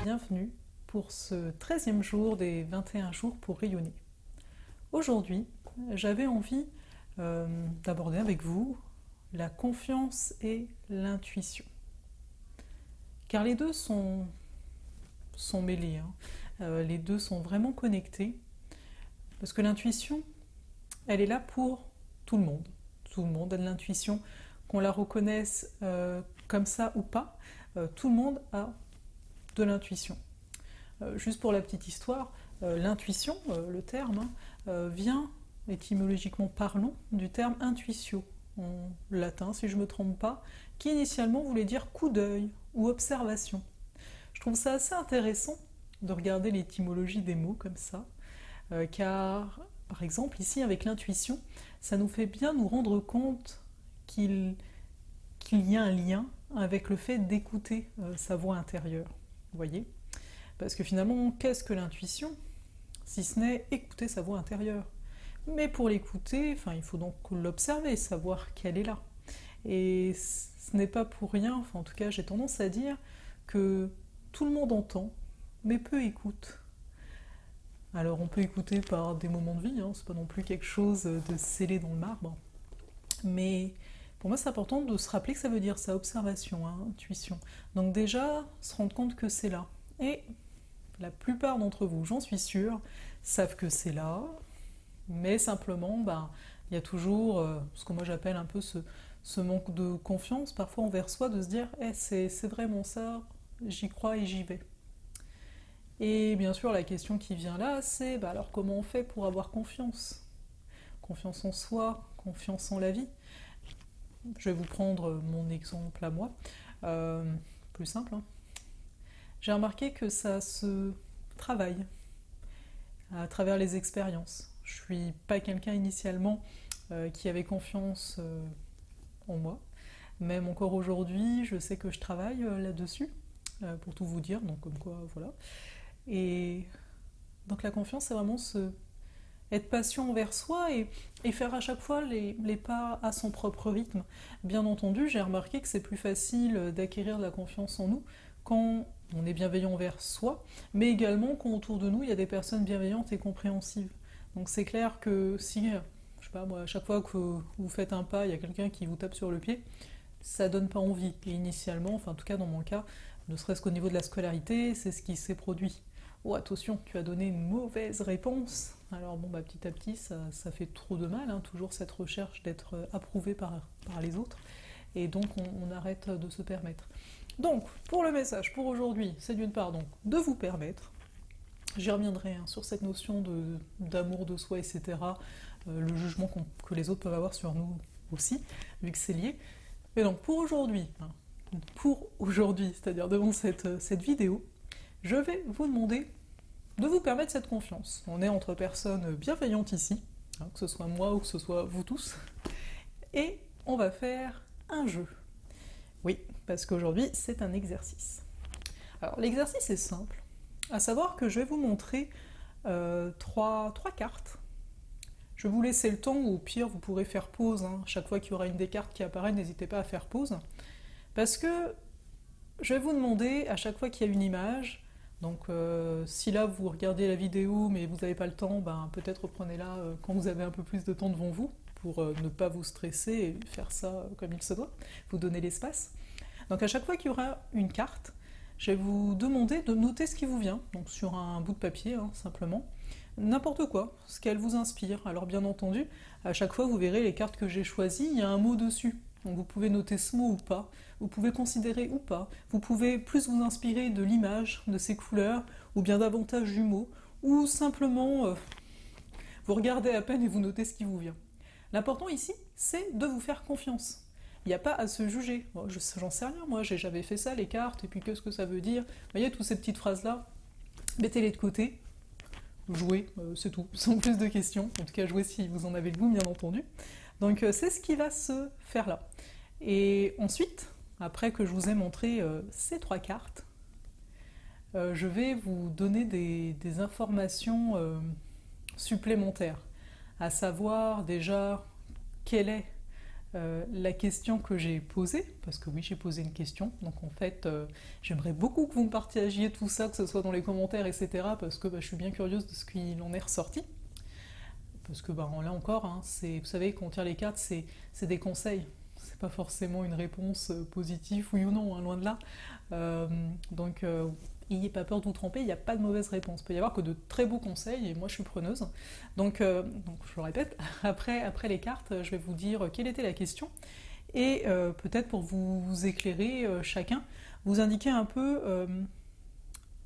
bienvenue pour ce 13e jour des 21 jours pour rayonner. Aujourd'hui, j'avais envie d'aborder avec vous la confiance et l'intuition. Car les deux sont mêlés, les deux sont vraiment connectés, parce que l'intuition, elle est là pour tout le monde. Tout le monde a de l'intuition, qu'on la reconnaisse comme ça ou pas, tout le monde a de l'intuition. Juste pour la petite histoire, l'intuition, le terme, vient, étymologiquement parlant, du terme intuitio, en latin si je ne me trompe pas, qui initialement voulait dire coup d'œil ou observation. Je trouve ça assez intéressant de regarder l'étymologie des mots comme ça, car par exemple ici avec l'intuition, ça nous fait bien nous rendre compte qu'il y a un lien avec le fait d'écouter sa voix intérieure, vous voyez ? Parce que finalement, qu'est-ce que l'intuition ? Si ce n'est écouter sa voix intérieure. Mais pour l'écouter, il faut donc l'observer, savoir qu'elle est là. Et ce n'est pas pour rien, en tout cas j'ai tendance à dire que tout le monde entend, mais peu écoute. Alors on peut écouter par des moments de vie, c'est pas non plus quelque chose de scellé dans le marbre. Mais pour moi c'est important de se rappeler que ça veut dire ça, observation, intuition. Donc déjà, se rendre compte que c'est là. Et la plupart d'entre vous, j'en suis sûre, savent que c'est là, mais simplement, il y a toujours ce que moi j'appelle un peu ce manque de confiance, parfois envers soi, de se dire c'est vraiment ça, j'y crois et j'y vais. Et bien sûr, la question qui vient là, c'est alors comment on fait pour avoir confiance ? Confiance en soi, confiance en la vie. Je vais vous prendre mon exemple à moi, plus simple. J'ai remarqué que ça se travaille à travers les expériences. Je suis pas quelqu'un initialement qui avait confiance en moi. Même encore aujourd'hui, je sais que je travaille là-dessus, pour tout vous dire, donc comme quoi, voilà. Et donc la confiance, c'est vraiment être patient envers soi et faire à chaque fois les pas à son propre rythme. Bien entendu, j'ai remarqué que c'est plus facile d'acquérir de la confiance en nous quand on est bienveillant envers soi, mais également quand autour de nous, il y a des personnes bienveillantes et compréhensives. Donc c'est clair que si, je sais pas moi, à chaque fois que vous faites un pas, il y a quelqu'un qui vous tape sur le pied, ça donne pas envie. Et initialement, en tout cas dans mon cas, ne serait-ce qu'au niveau de la scolarité, c'est ce qui s'est produit. Oh attention, tu as donné une mauvaise réponse. Alors petit à petit, ça fait trop de mal, toujours cette recherche d'être approuvé par les autres. Et donc on arrête de se permettre. Donc, pour le message, pour aujourd'hui, c'est d'une part donc de vous permettre, j'y reviendrai sur cette notion d'amour de soi, etc., le jugement que les autres peuvent avoir sur nous aussi, vu que c'est lié. Mais donc pour aujourd'hui, c'est-à-dire devant cette vidéo, je vais vous demander de vous permettre cette confiance. On est entre personnes bienveillantes ici, que ce soit moi ou que ce soit vous tous, et on va faire un jeu. Oui, parce qu'aujourd'hui, c'est un exercice. Alors, l'exercice est simple, à savoir que je vais vous montrer trois cartes. Je vais vous laisser le temps, ou au pire, vous pourrez faire pause. Chaque fois qu'il y aura une des cartes qui apparaît, n'hésitez pas à faire pause. Parce que je vais vous demander, à chaque fois qu'il y a une image, donc si là vous regardez la vidéo mais vous n'avez pas le temps, peut-être reprenez-la quand vous avez un peu plus de temps devant vous, pour ne pas vous stresser et faire ça comme il se doit, vous donner l'espace. Donc à chaque fois qu'il y aura une carte, je vais vous demander de noter ce qui vous vient, donc sur un bout de papier simplement, n'importe quoi, ce qu'elle vous inspire. Alors bien entendu, à chaque fois vous verrez les cartes que j'ai choisies, il y a un mot dessus, donc vous pouvez noter ce mot ou pas, vous pouvez considérer ou pas, vous pouvez plus vous inspirer de l'image, de ses couleurs, ou bien davantage du mot, ou simplement vous regardez à peine et vous notez ce qui vous vient. L'important ici, c'est de vous faire confiance. Il n'y a pas à se juger. J'en sais rien, moi, j'avais fait ça, les cartes, et puis qu'est-ce que ça veut dire ? Vous voyez, toutes ces petites phrases-là, mettez-les de côté, jouez, c'est tout, sans plus de questions. En tout cas, jouez si vous en avez le goût, bien entendu. Donc, c'est ce qui va se faire là. Et ensuite, après que je vous ai montré ces 3 cartes, je vais vous donner des informations supplémentaires, à savoir déjà quelle est la question que j'ai posée, parce que oui, j'ai posé une question, donc en fait, j'aimerais beaucoup que vous me partagiez tout ça, que ce soit dans les commentaires, etc., parce que je suis bien curieuse de ce qu'il en est ressorti. Parce que là encore, hein, vous savez, quand on tire les cartes, c'est des conseils. C'est pas forcément une réponse positive, oui ou non, hein, loin de là. Donc, n'ayez pas peur de vous tromper, il n'y a pas de mauvaise réponse. Il peut y avoir que de très beaux conseils, et moi je suis preneuse. Donc je le répète, après les cartes, je vais vous dire quelle était la question. Et peut-être pour vous éclairer chacun, vous indiquer un peu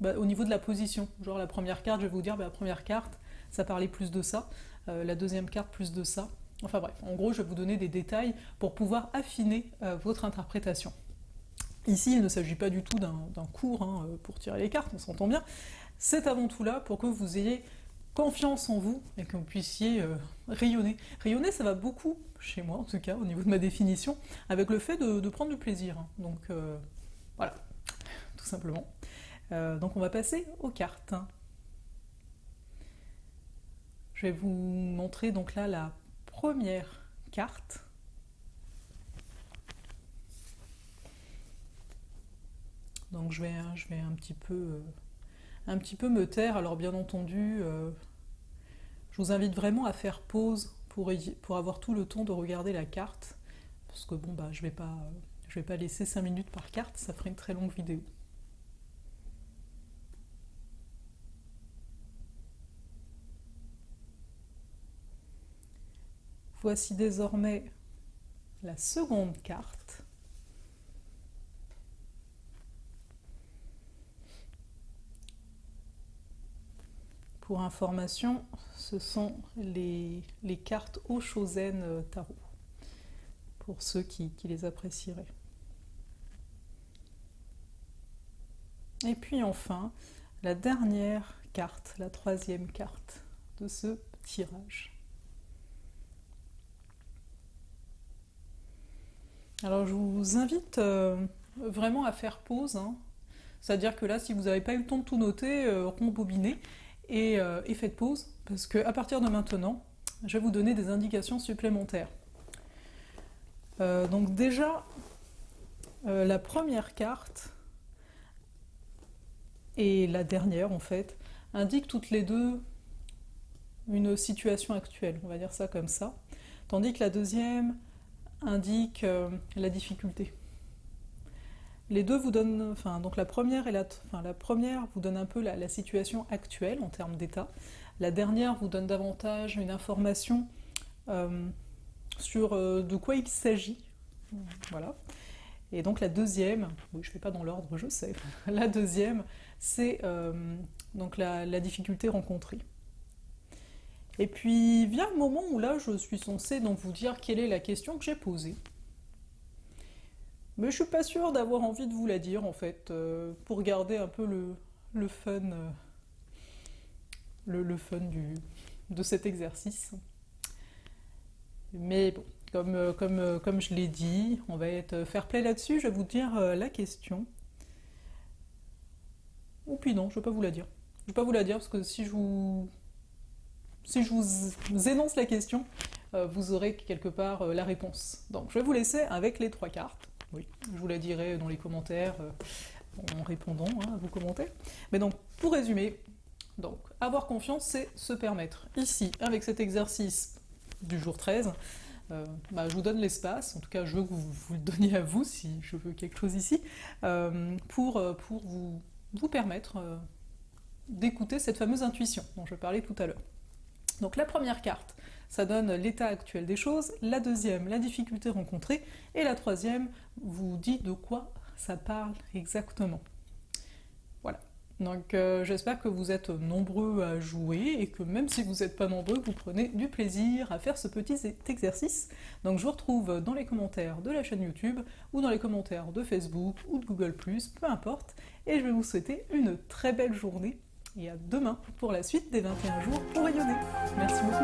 au niveau de la position. Genre la première carte, je vais vous dire, la première carte, ça parlait plus de ça. La deuxième carte, plus de ça. Enfin bref, en gros, je vais vous donner des détails pour pouvoir affiner votre interprétation. Ici, il ne s'agit pas du tout d'un cours hein, pour tirer les cartes, on s'entend bien. C'est avant tout là pour que vous ayez confiance en vous et que vous puissiez rayonner. Rayonner, ça va beaucoup, chez moi en tout cas, au niveau de ma définition, avec le fait de prendre du plaisir. Hein. Donc voilà, tout simplement. Donc on va passer aux cartes. Je vais vous montrer donc là la première carte. Donc je vais un petit peu me taire. Alors bien entendu, je vous invite vraiment à faire pause pour avoir tout le temps de regarder la carte. Parce que bon, je vais pas laisser 5 minutes par carte, ça ferait une très longue vidéo. Voici désormais la seconde carte. Pour information, ce sont les cartes Oshozen Tarot, pour ceux qui les apprécieraient. Et puis enfin, la dernière carte, la troisième carte de ce tirage. Alors je vous invite vraiment à faire pause, hein. C'est-à-dire que là, si vous n'avez pas eu le temps de tout noter, rembobinez et faites pause, parce qu'à partir de maintenant, je vais vous donner des indications supplémentaires. Donc déjà, la première carte et la dernière en fait indiquent toutes les deux une situation actuelle, on va dire ça comme ça, tandis que la deuxième indique la difficulté. Les deux vous donnent, donc la première vous donne un peu la situation actuelle en termes d'état. La dernière vous donne davantage une information sur de quoi il s'agit. Voilà. Et donc la deuxième, oui je ne fais pas dans l'ordre, je sais, la deuxième c'est donc la difficulté rencontrée. Et puis vient le moment où là je suis censée donc vous dire quelle est la question que j'ai posée. Mais je suis pas sûre d'avoir envie de vous la dire en fait, pour garder un peu le fun, le fun de cet exercice. Mais bon, comme je l'ai dit, on va être fair play là-dessus, je vais vous dire la question. Ou puis non, je ne vais pas vous la dire. Je ne vais pas vous la dire parce que si je vous énonce la question, vous aurez quelque part la réponse. Donc je vais vous laisser avec les 3 cartes. Oui, je vous la dirai dans les commentaires en répondant à vos commentaires. Mais donc, pour résumer, donc, avoir confiance, c'est se permettre. Ici, avec cet exercice du jour 13, je vous donne l'espace, en tout cas je veux que vous le donniez à vous, si je veux quelque chose ici, pour vous permettre d'écouter cette fameuse intuition dont je parlais tout à l'heure. Donc la première carte, ça donne l'état actuel des choses, la deuxième, la difficulté rencontrée, et la troisième vous dit de quoi ça parle exactement. Voilà. Donc j'espère que vous êtes nombreux à jouer, et que même si vous n'êtes pas nombreux, vous prenez du plaisir à faire ce petit exercice. Donc je vous retrouve dans les commentaires de la chaîne YouTube, ou dans les commentaires de Facebook, ou de Google+, peu importe, et je vais vous souhaiter une très belle journée, et à demain pour la suite des 21 jours pour rayonner. Merci beaucoup.